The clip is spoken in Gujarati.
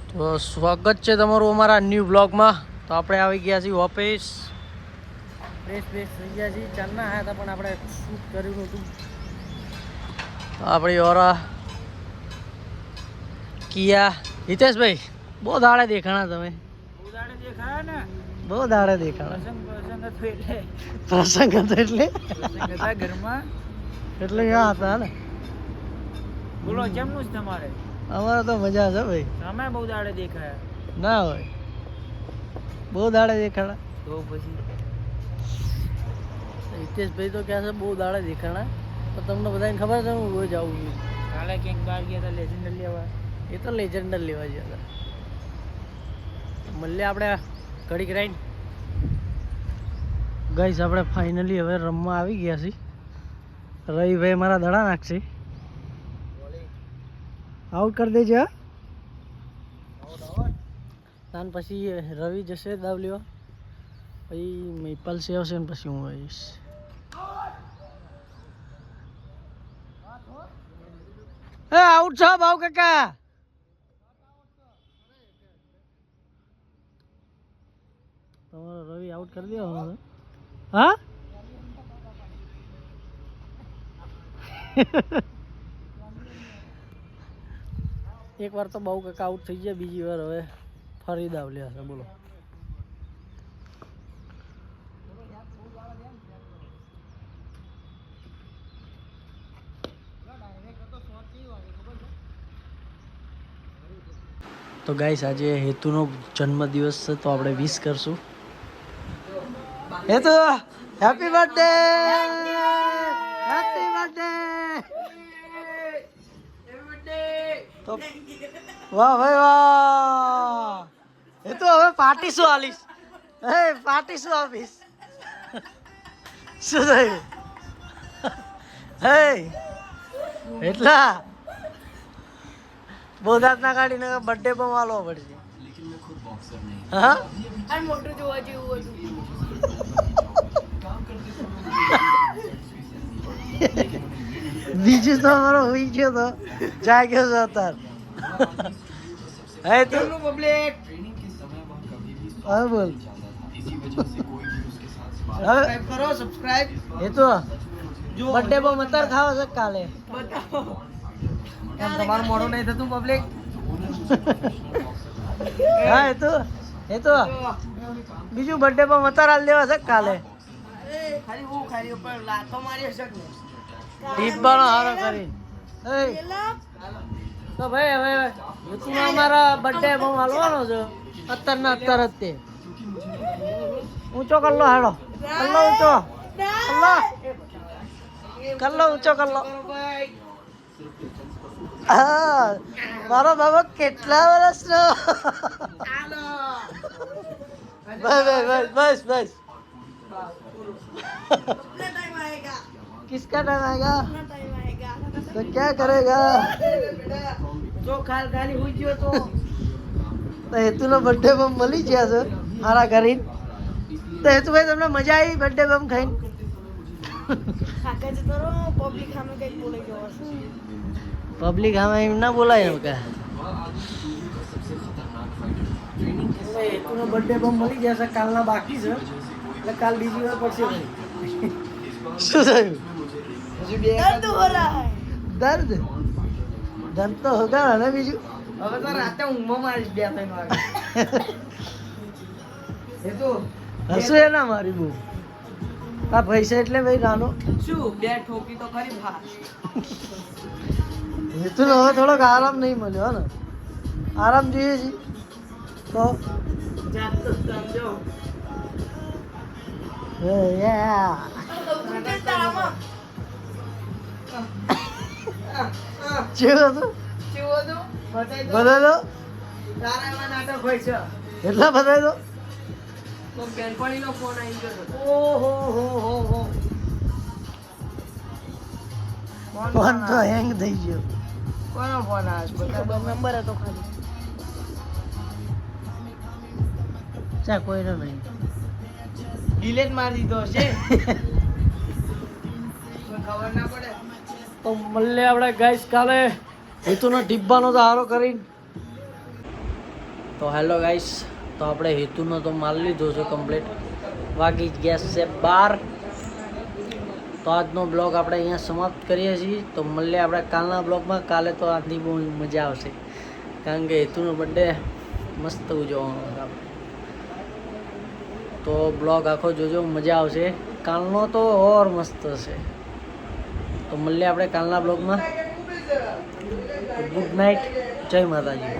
તો સ્વાગત છે તમારું અમારા ન્યૂ બ્લોગમાં. તો આપણે આવી ગયા છીએ ઓફિસ. ફ્રેશ થઈ ગયા છીએ. ચાલના આવ્યા હતા પણ આપણે શૂટ કર્યું નહોતું. તો આપણી ઓરા કિયા હિતેશભાઈ બહુ દાડે દેખાણા તમે. બહુ દાડે દેખાણા. પ્રસંગ હતો એટલે ઘરમાં એટલે ક્યાં હતા ને. બોલો કેમનું છે તમારે? અમારે તો મજા છે ભાઈ. અમે બહુ દાડે દેખાયા ના હોય બહુ દાડે દેખાણા. તો પછી હિતેશભાઈ તો ક્યાં છે બહુ દાડે દેખાણા. તો તમને બધાને ખબર છે હું રોજ આવું છું. કાલે ક્યાંક બહાર ગયા હતા લેજેન્ડર લેવા. એ તો લેજેન્ડર લેવા ગયા હતા. મળીએ આપણે ઘડીક રહીને. ગાઈસ આપણે ફાઇનલી હવે રમવા આવી ગયા છીએ. રવિભાઈ મારા દડા નાખશે. આઉટ કરી દેજે. તાન પછી રવિ જશે દાવ લેવા. પછી મેપલ સે આવશે ને પછી હું આવીશ. એ આઉટ છો ભાવ કાકા. તમારો રવિ આઉટ કરી દેવાનો. હા એક વાર તો બહુ કાકા આઉટ થઈ ગયા. બીજી વાર હવે ફરી દાવ લે હશે. બોલો તો ગાઈસ આજે હેતુનો જન્મદિવસ છે તો આપણે વિશ કરશું. હેતુ હેપી બર્થડે. Happy birthday. તો વાહ ભાઈ વાહ. હેતુ હવે પાર્ટી શું આલીશ? હે પાર્ટી શું આપીશ? શું થયું? હે એટલા બોધાત ના કાઢીને બર્થડે પણ વાળવો પડશે. હા આ મોટું જોવા જેવું હતું. બીજું તો અમારો હોઈ ગયો તો જાગ્યો છે અત્યારે. હે તું પબ્લિક હવે બોલ. સબસ્ક્રાઇબ કરો સબસ્ક્રાઇબ. એ તો બર્થડે પર મતર ખાવા છે કાલે. બતાવો એમ તમારું મોઢું નહીં થતું પબ્લિક. હા એ તો બીજું બર્થડે પર મતર હાલ દેવા છે કાલે. ખાલી ઉપર લાતો મારી હશે ને. ટીપાનો હારો કરી. તો ભાઈ હવે ઋતુનો અમારા બર્થડે બહુ હાલવાનો છે અત્યારના અત્યારે જ તે. ઊંચો કરલો હેડો. કલ્લો ઊંચો કલ્લો ઊંચો કરલો. હા મારો બાબા કેટલા વર્ષનો. बस बस किसका टाइम आएगा तो क्या करेगा. જો ખાલી હોઈ ગયો તો હેતુનો બર્થડે બમ મળી ગયા છે મારા ઘરે. તો હેતુભાઈ તમને મજા આવી બર્થડે બમ ખાઈને? પબ્લિક સામે એમ ના બોલાય એમ કે. હેતુનો બર્થડે બમ મળી જશે. કાલના બાકી છે એટલે કાલ બીજી વાર પડશે. શું થયું? દર્દ દર્દ તો હોગા ને બીજું. હવે તો રાતે ઊંઘમાં મારીશ 2-3 વાગે. એ તો હસું એ ના મારી બહુ. આ પૈસા એટલે ભાઈ નાનો શું બે ઠોકી તો ખરી ભા. હેતુનો હવે થોડોક આરામ નહીં મળ્યો ને. આરામ જોઈએ છે તો જાત તો સમજો. કેવું હતું? કેવો તો બતાઈ દો. બતાવી દો. તારા એમાં નાટક હોય છે. એટલા બતાવી દો. તો બેનપણીનો ફોન આવી ગયો હતો. ઓહો હો હો હો. ફોન તો હેંગ થઈ ગયો. કોનો ફોન આવ્યો? બતાવો નંબર હતો ખાલી. ચા કોઈનો નહીં. ડિલેટ મારી દીધો છે. ખબર ના પડે. તો મળે આપણે ગાઈસ કાલે હેતુનો ડિબ્બાનો તો હારો કરીને. તો હેલો ગાઈસ, તો આપણે હેતુનો તો માલ લીધો છે કમ્પ્લીટ, વાગી ગયા છે 12. તો આજનો બ્લોગ આપણે અહીંયા સમાપ્ત કરીએ છીએ. તો મળીએ આપણે કાલના બ્લોગમાં. કાલે તો આજની બહુ મજા આવશે, કારણ કે હેતુનો બર્થડે મસ્ત ઉજવવાનો છે આપણે. તો બ્લોગ આખો જોજો, મજા આવશે. કાલનો તો ઓર મસ્ત હશે. તો મળીએ આપણે કાલના બ્લોગમાં. ગુડ નાઇટ, જય માતાજી.